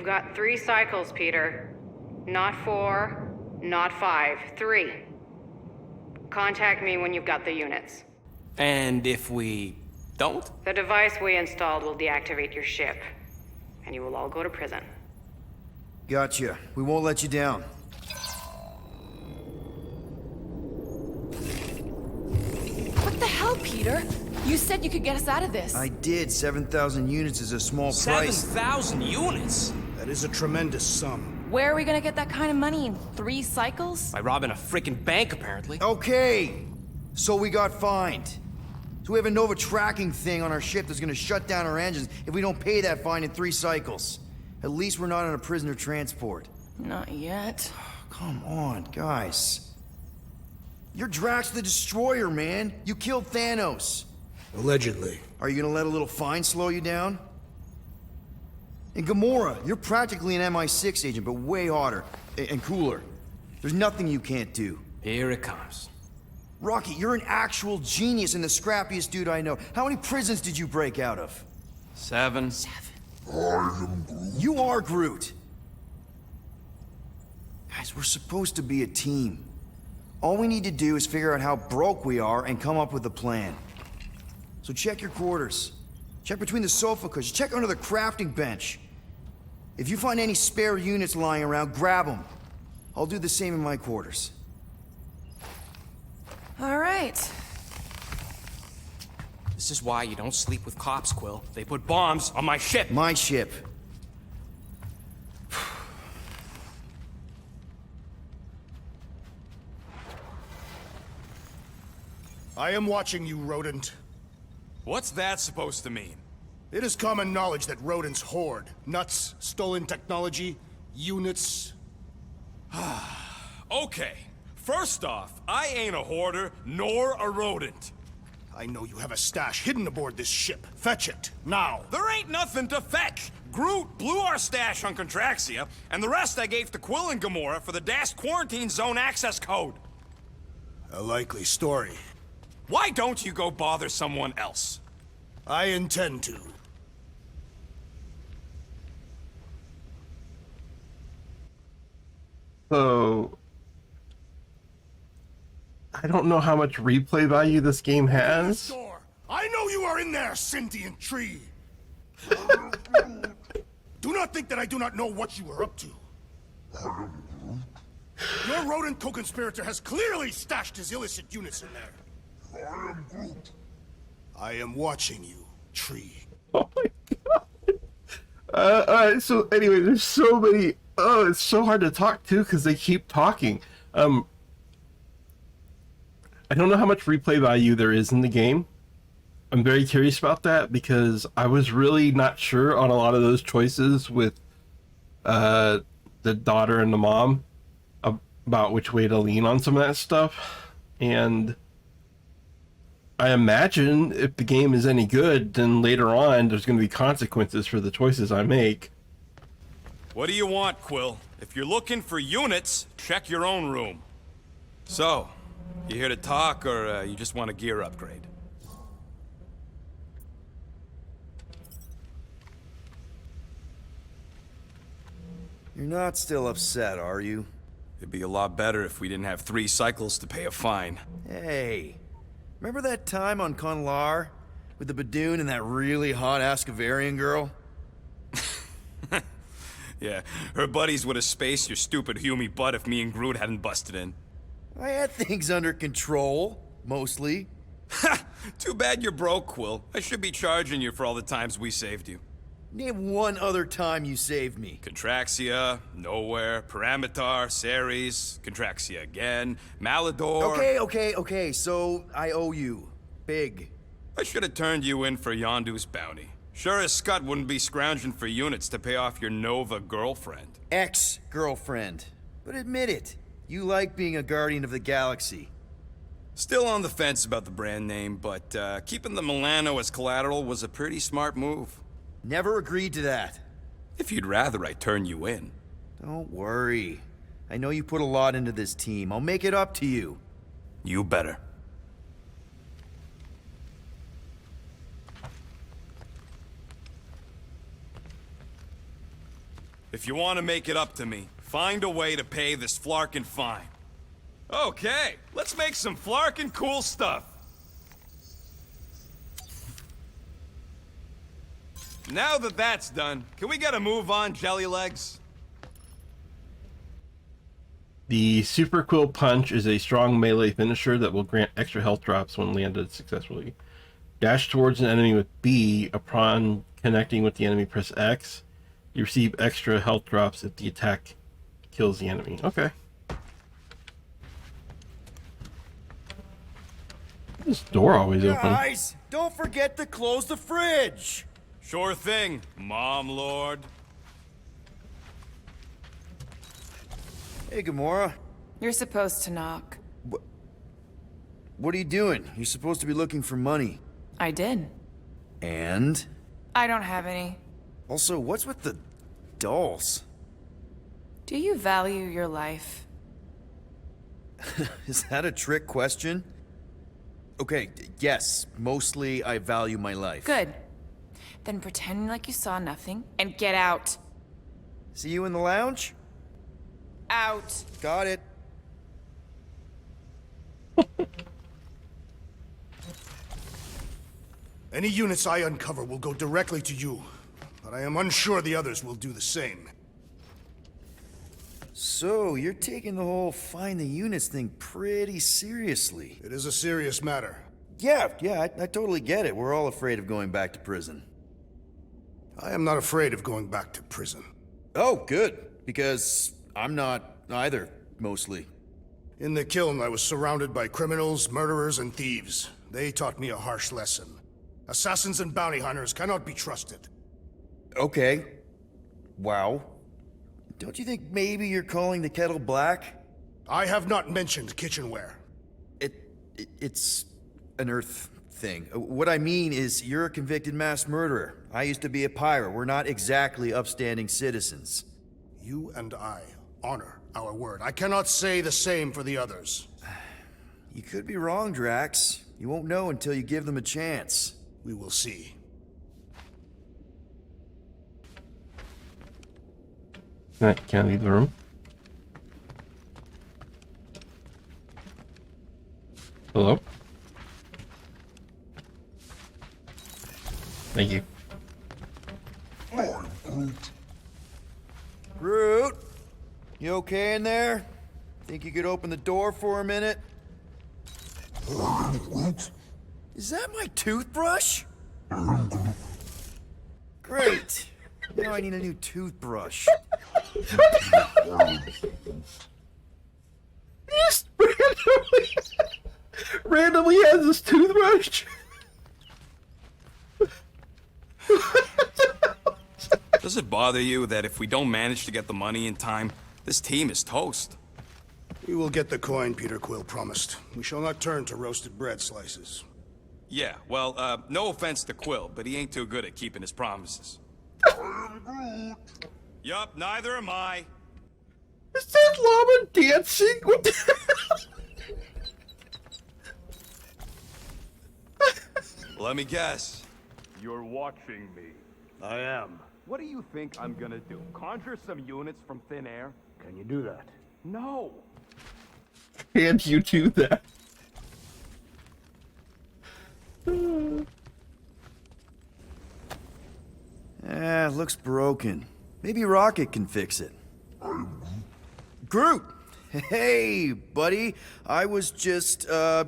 You've got 3 cycles, Peter. Not 4, not 5, 3. Contact me when you've got the units. And if we don't? The device we installed will deactivate your ship, and you will all go to prison. Gotcha. We won't let you down. What the hell, Peter? You said you could get us out of this. I did. 7,000 units is a small price. 7,000 units? That is a tremendous sum. Where are we gonna get that kind of money in 3 cycles? By robbing a freaking bank, apparently. Okay! So we got fined. So we have a Nova tracking thing on our ship that's gonna shut down our engines if we don't pay that fine in 3 cycles. At least we're not on a prisoner transport. Not yet. Come on, guys. You're Drax the Destroyer, man. You killed Thanos. Allegedly. Are you gonna let a little fine slow you down? And Gamora, you're practically an MI6 agent, but way hotter and cooler. There's nothing you can't do. Here it comes. Rocky, you're an actual genius and the scrappiest dude I know. How many prisons did you break out of? 7. You are Groot. Guys, we're supposed to be a team. All we need to do is figure out how broke we are and come up with a plan. So check your quarters. Check between the sofa cushions. Check under the crafting bench. If you find any spare units lying around, grab them. I'll do the same in my quarters. All right. This is why you don't sleep with cops, Quill. They put bombs on my ship. My ship. I am watching you, rodent. What's that supposed to mean? It is common knowledge that rodents hoard nuts, stolen technology, units. Okay, first off, I ain't a hoarder nor a rodent. I know you have a stash hidden aboard this ship. Fetch it, now. There ain't nothing to fetch. Groot blew our stash on Contraxia, and the rest I gave to Quill and Gamora for the DAS quarantine zone access code. A likely story. Why don't you go bother someone else? I intend to. So, I don't know how much replay value this game has. Door. I know you are in there, sentient tree. Do not think that I do not know what you are up to. Your rodent co-conspirator has clearly stashed his illicit units in there. I am Groot. I am watching you, tree. Oh my god. Alright, so anyway, there's so many. Oh, it's so hard to talk to because they keep talking. I don't know how much replay value there is in the game. I'm very curious about that because I was really not sure on a lot of those choices with the daughter and the mom about which way to lean on some of that stuff. And I imagine if the game is any good, then later on there's going to be consequences for the choices I make. What do you want, Quill? If you're looking for units, check your own room. So, you here to talk, or you just want a gear upgrade? You're not still upset, are you? It'd be a lot better if we didn't have 3 cycles to pay a fine. Hey, remember that time on Conlar with the Badoon and that really hot Ascavarian girl? Yeah, her buddies would have spaced your stupid Humy butt if me and Groot hadn't busted in. I had things under control, mostly. Ha! Too bad you're broke, Quill. I should be charging you for all the times we saved you. Name one other time you saved me. Contraxia, Nowhere, Paramitar, Ceres, Contraxia again, Malador... Okay, so I owe you. Big. I should have turned you in for Yondu's bounty. Sure as Scott wouldn't be scrounging for units to pay off your Nova girlfriend. Ex-girlfriend. But admit it, you like being a Guardian of the Galaxy. Still on the fence about the brand name, but keeping the Milano as collateral was a pretty smart move. Never agreed to that. If you'd rather I turn you in. Don't worry. I know you put a lot into this team. I'll make it up to you. You better. If you want to make it up to me, find a way to pay this flarkin' fine. Okay, let's make some flarkin' cool stuff. Now that that's done, can we get a move on, Jelly Legs? The Super Quill Punch is a strong melee finisher that will grant extra health drops when landed successfully. Dash towards an enemy with B. Upon connecting with the enemy, press X. You receive extra health drops if the attack kills the enemy. Okay. This door always open. Guys, don't forget to close the fridge! Sure thing, Mom Lord. Hey, Gamora. You're supposed to knock. What are you doing? You're supposed to be looking for money. I did. And? I don't have any. Also, what's with the dolls? Do you value your life? Is that a trick question? Okay, yes, mostly I value my life. Good. Then pretend like you saw nothing and get out. See you in the lounge? Out. Got it. Any units I uncover will go directly to you, but I am unsure the others will do the same. So, you're taking the whole find the units thing pretty seriously. It is a serious matter. Yeah, I totally get it. We're all afraid of going back to prison. I am not afraid of going back to prison. Oh, good. Because I'm not either, mostly. In the kiln, I was surrounded by criminals, murderers, and thieves. They taught me a harsh lesson. Assassins and bounty hunters cannot be trusted. Okay. Wow. Don't you think maybe you're calling the kettle black? I have not mentioned kitchenware. It's an Earth thing. What I mean is, you're a convicted mass murderer. I used to be a pirate. We're not exactly upstanding citizens. You and I honor our word. I cannot say the same for the others. You could be wrong, Drax. You won't know until you give them a chance. We will see. Can I leave the room? Hello? Thank you. Groot! You okay in there? Think you could open the door for a minute? Is that my toothbrush? Great! Now I need a new toothbrush. Just randomly has this toothbrush. Does it bother you that if we don't manage to get the money in time, this team is toast? We will get the coin Peter Quill promised. We shall not turn to roasted bread slices. Yeah, well, no offense to Quill, but he ain't too good at keeping his promises. Yup, neither am I. Is that llama dancing? What the hell? Let me guess. You're watching me. I am. What do you think I'm gonna do? Conjure some units from thin air? Can you do that? No. Can't you do that? Looks broken. Maybe Rocket can fix it. Groot! Hey, buddy. I was just,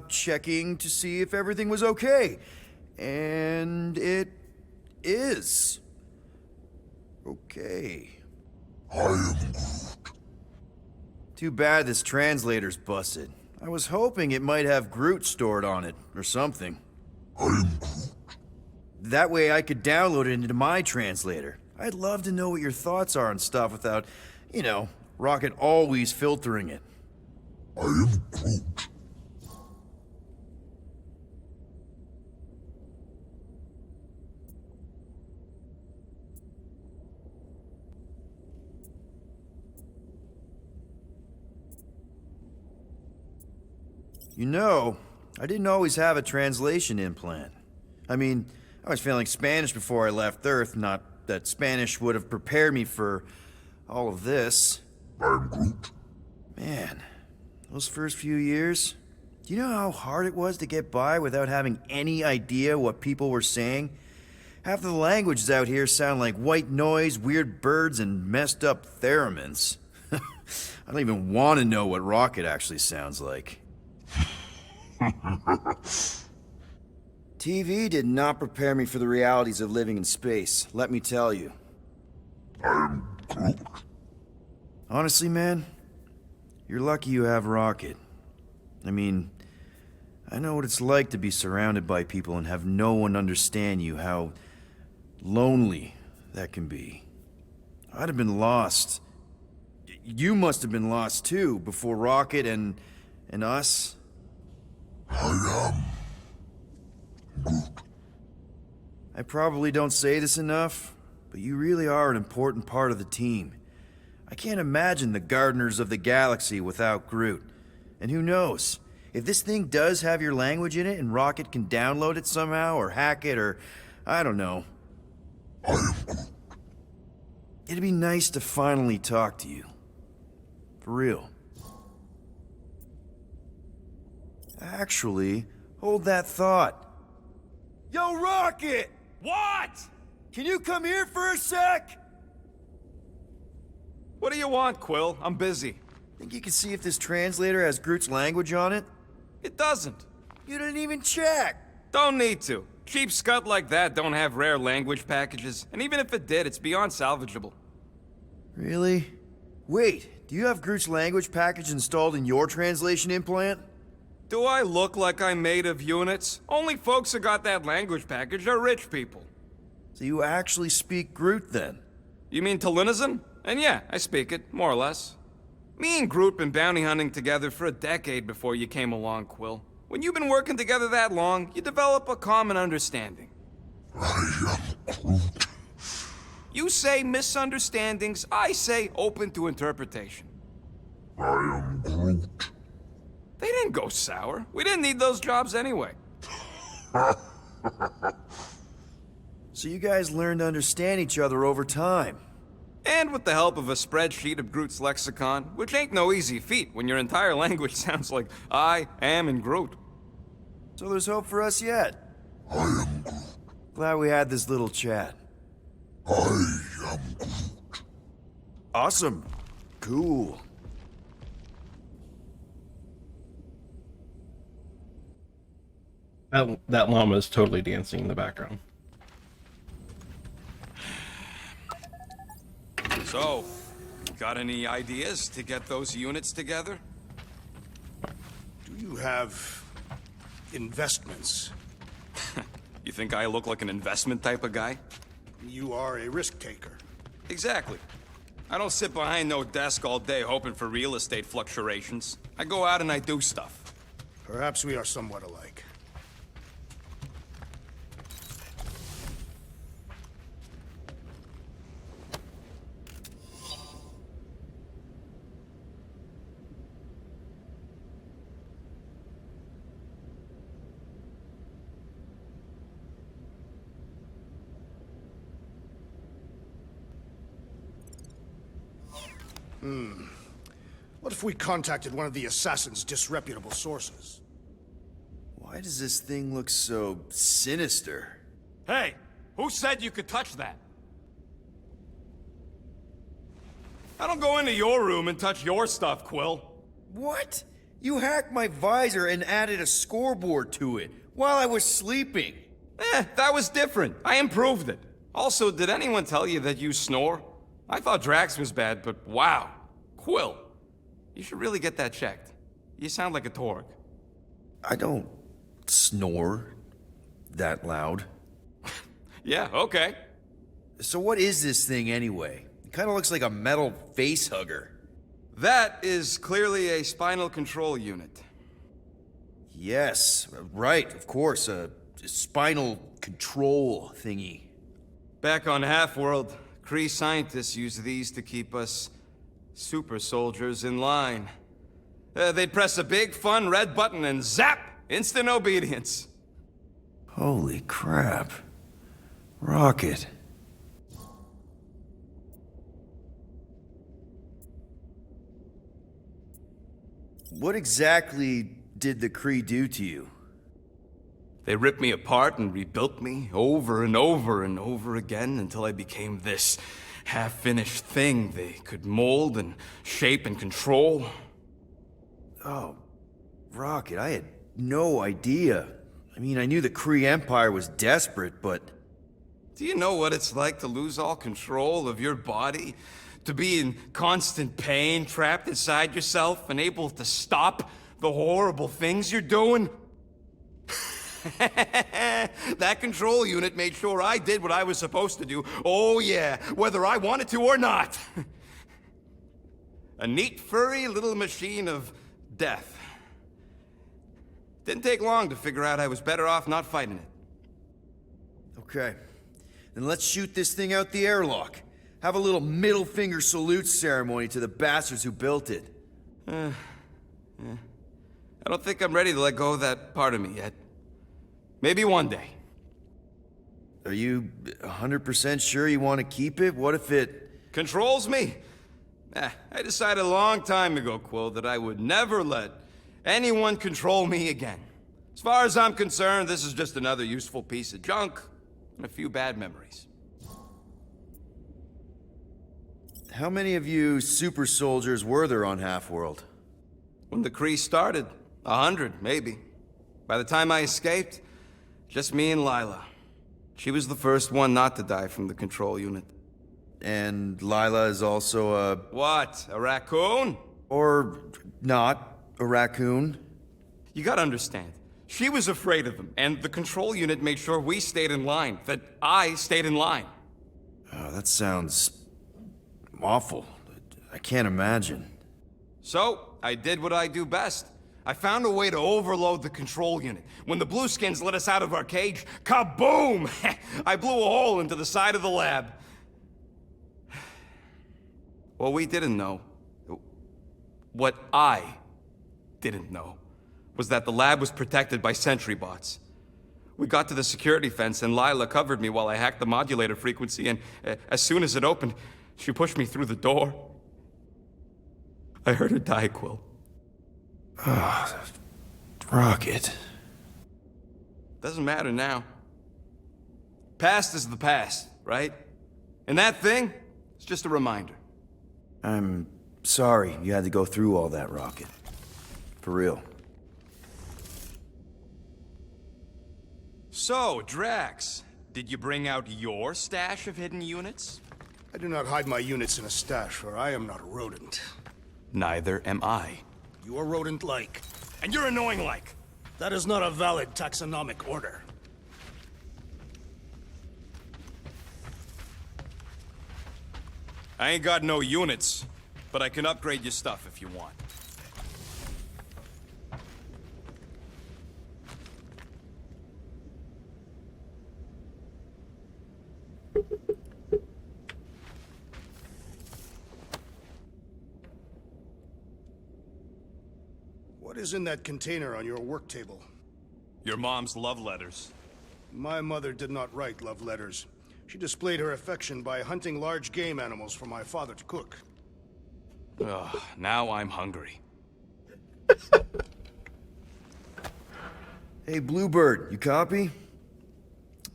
checking to see if everything was okay. And it is. Okay. I am Groot. Too bad this translator's busted. I was hoping it might have Groot stored on it, or something. I am Groot. That way I could download it into my translator. I'd love to know what your thoughts are on stuff without, you know, Rocket always filtering it. I am Groot. You know, I didn't always have a translation implant. I mean, I was failing Spanish before I left Earth, not that Spanish would have prepared me for all of this. I'm Groot. Man, those first few years, do you know how hard it was to get by without having any idea what people were saying? Half of the languages out here sound like white noise, weird birds, and messed up theremins. I don't even want to know what Rocket actually sounds like. TV did not prepare me for the realities of living in space, let me tell you. I'm Groot. Honestly, man, you're lucky you have Rocket. I mean, I know what it's like to be surrounded by people and have no one understand you, how lonely that can be. I'd have been lost. You must have been lost too, before Rocket and us. I am Groot. I probably don't say this enough, but you really are an important part of the team. I can't imagine the Gardeners of the Galaxy without Groot. And who knows? If this thing does have your language in it and Rocket can download it somehow or hack it or... I don't know. I am Groot. It'd be nice to finally talk to you. For real. Actually, hold that thought. Yo, Rocket! What? Can you come here for a sec? What do you want, Quill? I'm busy. Think you can see if this translator has Groot's language on it? It doesn't. You didn't even check! Don't need to. Cheap scut like that don't have rare language packages, and even if it did, it's beyond salvageable. Really? Wait, do you have Groot's language package installed in your translation implant? Do I look like I'm made of units? Only folks who got that language package are rich people. So you actually speak Groot then? You mean Talinisan? And yeah, I speak it, more or less. Me and Groot been bounty hunting together for a decade before you came along, Quill. When you've been working together that long, you develop a common understanding. I am Groot. You say misunderstandings, I say open to interpretation. I am Groot. They didn't go sour. We didn't need those jobs anyway. So you guys learned to understand each other over time. And with the help of a spreadsheet of Groot's lexicon, which ain't no easy feat when your entire language sounds like I am in Groot. So there's hope for us yet. I am Groot. Glad we had this little chat. I am Groot. Awesome. Cool. That llama is totally dancing in the background. So, got any ideas to get those units together? Do you have investments? You think I look like an investment type of guy? You are a risk taker. Exactly. I don't sit behind no desk all day hoping for real estate fluctuations. I go out and I do stuff. Perhaps we are somewhat alike. What if we contacted one of the assassin's disreputable sources? Why does this thing look so sinister? Hey, who said you could touch that? I don't go into your room and touch your stuff, Quill. What? You hacked my visor and added a scoreboard to it while I was sleeping. That was different. I improved it. Also, did anyone tell you that you snore? I thought Drax was bad, but wow. Quill, you should really get that checked. You sound like a Torg. I don't snore that loud. Yeah, okay. So what is this thing anyway? It kind of looks like a metal face hugger. That is clearly a spinal control unit. Yes, right, of course, a spinal control thingy. Back on Half-World, Kree scientists use these to keep us super soldiers in line. They'd press a big, fun red button and zap! Instant obedience. Holy crap. Rocket. what exactly did the Kree do to you? They ripped me apart and rebuilt me over and over and over again until I became this half-finished thing they could mold and shape and control. Oh, Rocket, I had no idea. I mean, I knew the Kree Empire was desperate, but... Do you know what it's like to lose all control of your body? To be in constant pain, trapped inside yourself, unable to stop the horrible things you're doing? That control unit made sure I did what I was supposed to do. Oh yeah, whether I wanted to or not. A neat, furry little machine of death. Didn't take long to figure out I was better off not fighting it. Okay. Then let's shoot this thing out the airlock. Have a little middle finger salute ceremony to the bastards who built it. Yeah. I don't think I'm ready to let go of that part of me yet. Maybe one day. Are you 100% sure you want to keep it? What if it... Controls me? I decided a long time ago, Quill, that I would never let anyone control me again. As far as I'm concerned, this is just another useful piece of junk and a few bad memories. How many of you super soldiers were there on Half-World? When the Kree started, 100, maybe. By the time I escaped, just me and Lila. She was the first one not to die from the control unit. And Lila is also a... What? A raccoon? Or not a raccoon? You gotta understand. She was afraid of them, and the control unit made sure we stayed in line. That I stayed in line. Oh, that sounds... awful. I can't imagine. So, I did what I do best. I found a way to overload the control unit. When the Blueskins let us out of our cage, kaboom! I blew a hole into the side of the lab. What we didn't know, what I didn't know, was that the lab was protected by sentry bots. We got to the security fence and Lila covered me while I hacked the modulator frequency, and as soon as it opened, she pushed me through the door. I heard her die, Quill. Oh, Rocket. Doesn't matter now. Past is the past, right? And that thing, it's just a reminder. I'm sorry you had to go through all that, Rocket. For real. So, Drax, did you bring out your stash of hidden units? I do not hide my units in a stash, for I am not a rodent. Neither am I. You are rodent-like. And you're annoying like. That is not a valid taxonomic order. I ain't got no units, but I can upgrade your stuff if you want. What is in that container on your work table? Your mom's love letters. My mother did not write love letters. She displayed her affection by hunting large game animals for my father to cook. Ugh, now I'm hungry. Hey, Bluebird, you copy?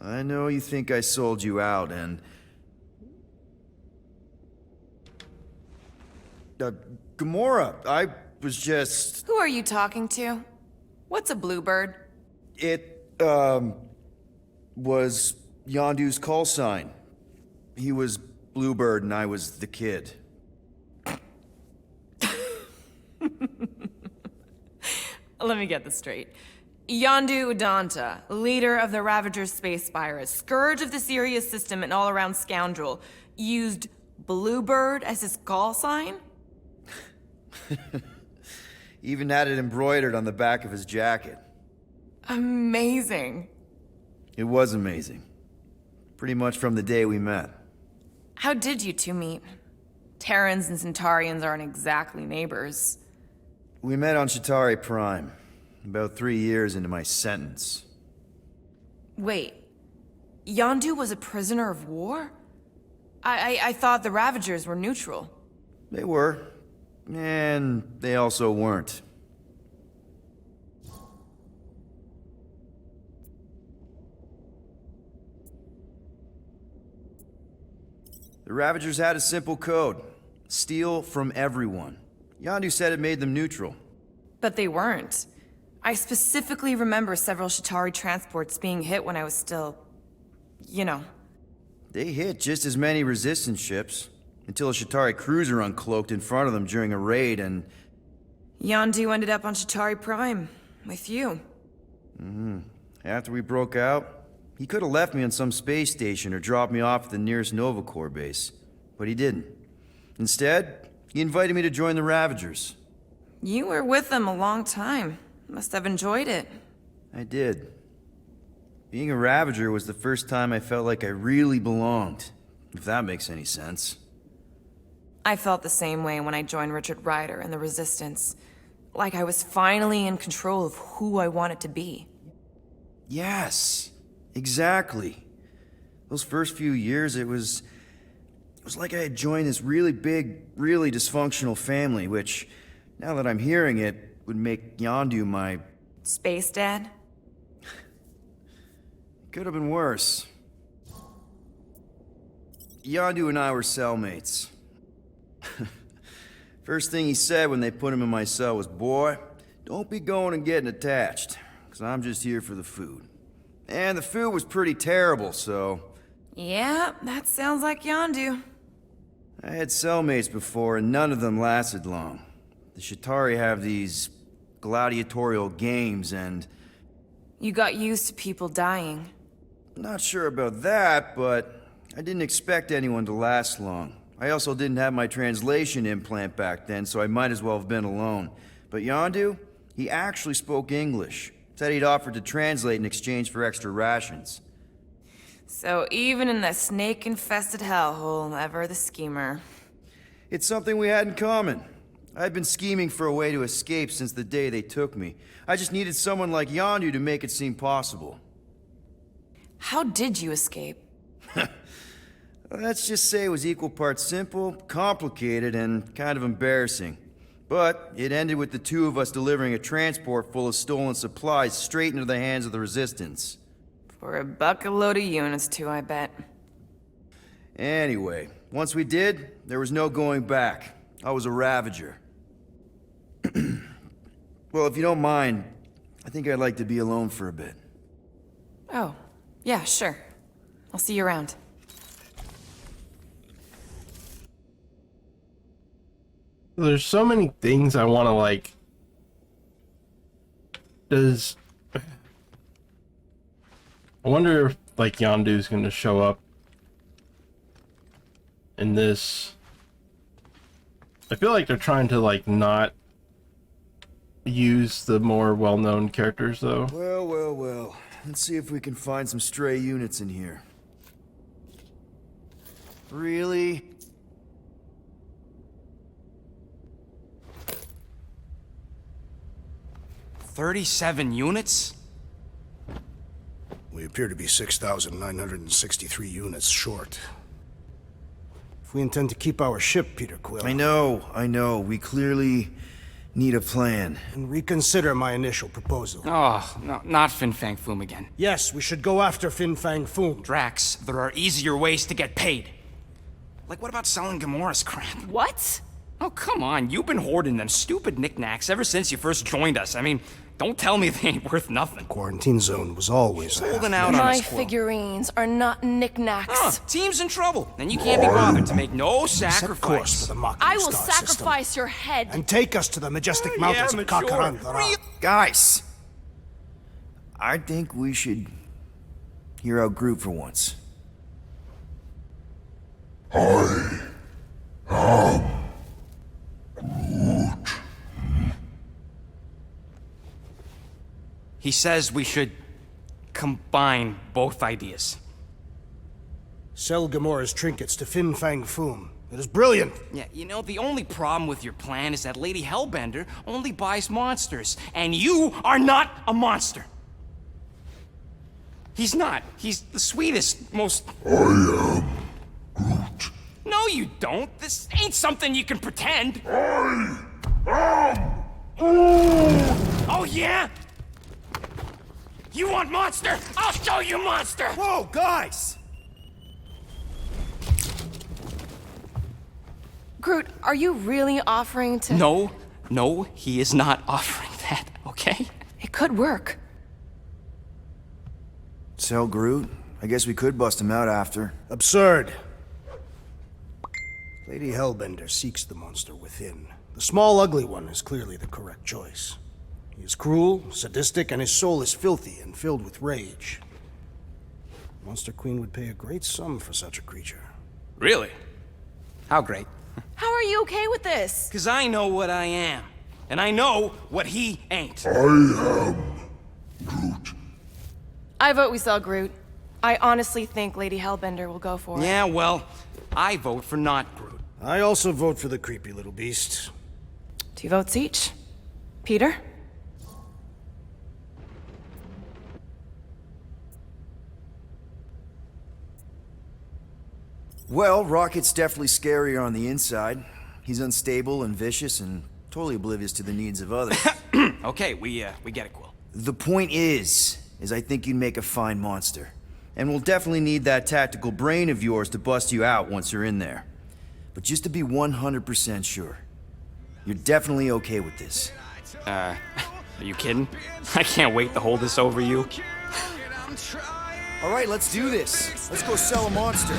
I know you think I sold you out, and... Gamora, I was just... Who are you talking to? What's a bluebird? It, was Yondu's call sign. He was Bluebird and I was the kid. Let me get this straight. Yondu Udanta, leader of the Ravagers space virus, scourge of the Sirius system and all-around scoundrel, used Bluebird as his call sign? Even had it embroidered on the back of his jacket. Amazing. It was amazing. Pretty much from the day we met. How did you two meet? Terrans and Centaurians aren't exactly neighbors. We met on Chitauri Prime, about 3 years into my sentence. Wait, Yondu was a prisoner of war? I thought the Ravagers were neutral. They were. And they also weren't. The Ravagers had a simple code. Steal from everyone. Yondu said it made them neutral. But they weren't. I specifically remember several Shatari transports being hit when I was still... you know. They hit just as many resistance ships, until a Shatari cruiser uncloaked in front of them during a raid and... Yondu ended up on Shatari Prime, with you. After we broke out, he could have left me on some space station or dropped me off at the nearest Nova Corps base. But he didn't. Instead, he invited me to join the Ravagers. You were with them a long time. Must have enjoyed it. I did. Being a Ravager was the first time I felt like I really belonged, if that makes any sense. I felt the same way when I joined Richard Ryder and the Resistance. Like I was finally in control of who I wanted to be. Yes, exactly. Those first few years, it was like I had joined this really big, really dysfunctional family, which, now that I'm hearing it, would make Yondu my... Space Dad? Could have been worse. Yondu and I were cellmates. First thing he said when they put him in my cell was, "Boy, don't be going and getting attached, because I'm just here for the food." And the food was pretty terrible, so... Yeah, that sounds like Yondu. I had cellmates before, and none of them lasted long. The Shatari have these gladiatorial games, and... You got used to people dying. Not sure about that, but I didn't expect anyone to last long. I also didn't have my translation implant back then, so I might as well have been alone. But Yondu, he actually spoke English. Said he'd offered to translate in exchange for extra rations. So even in the snake-infested hellhole, ever the schemer. It's something we had in common. I'd been scheming for a way to escape since the day they took me. I just needed someone like Yondu to make it seem possible. How did you escape? Let's just say it was equal parts simple, complicated, and kind of embarrassing. But it ended with the two of us delivering a transport full of stolen supplies straight into the hands of the Resistance. For a bucket-load of units, too, I bet. Anyway, once we did, there was no going back. I was a Ravager. Well, if you don't mind, I think I'd like to be alone for a bit. Oh, yeah, sure. I'll see you around. There's so many things I want to like. I wonder if like Yondu's going to show up in this. I feel like they're trying to like not use the more well-known characters though. Well. Let's see if we can find some stray units in here. Really? "37 units? We appear to be 6,963 units short. If we intend to keep our ship, Peter Quill... I know. We clearly need a plan. And reconsider my initial proposal. Oh, no, not Fin Fang Foom again. Yes, we should go after Fin Fang Foom. Drax, there are easier ways to get paid. Like, what about selling Gamora's crap? What? Oh, come on. You've been hoarding them stupid knickknacks ever since you first joined us. I mean, don't tell me they ain't worth nothing. Quarantine zone was always Holding out on My us, Quill. figurines are not knickknacks. Team's in trouble, and you can't be bothered to make no Set course sacrifice. for the Mocking I will Star sacrifice system. your head. And take us to the majestic mountains of mature. Kakarandara. Guys! I think we should hear out Groot for once. He says we should combine both ideas. Sell Gamora's trinkets to Fin Fang Foom. It is brilliant. Yeah, you know, the only problem with your plan is that Lady Hellbender only buys monsters, and you are not a monster. He's not. He's the sweetest, most... I am Groot. No, you don't. This ain't something you can pretend. I am Groot. Oh, yeah? You want monster? I'll show you monster! Whoa, guys! Groot, are you really offering to... No, he is not offering that, okay? It could work. So, Groot, I guess we could bust him out after. Absurd. Lady Hellbender seeks the monster within. The small, ugly one is clearly the correct choice. He is cruel, sadistic, and his soul is filthy and filled with rage. Monster Queen would pay a great sum for such a creature. Really? How great? How are you okay with this? Because I know what I am. And I know what he ain't. I am Groot. I vote we sell Groot. I honestly think Lady Hellbender will go for it. Yeah, well, I vote for not Groot. I also vote for the creepy little beast. 2 votes each. Peter? Well, Rocket's definitely scarier on the inside. He's unstable and vicious and totally oblivious to the needs of others. Okay, we get it, Quill. The point is I think you'd make a fine monster. And we'll definitely need that tactical brain of yours to bust you out once you're in there. But just to be 100% sure, you're definitely okay with this. Are you kidding? I can't wait to hold this over you. All right, let's do this. Let's go sell a monster.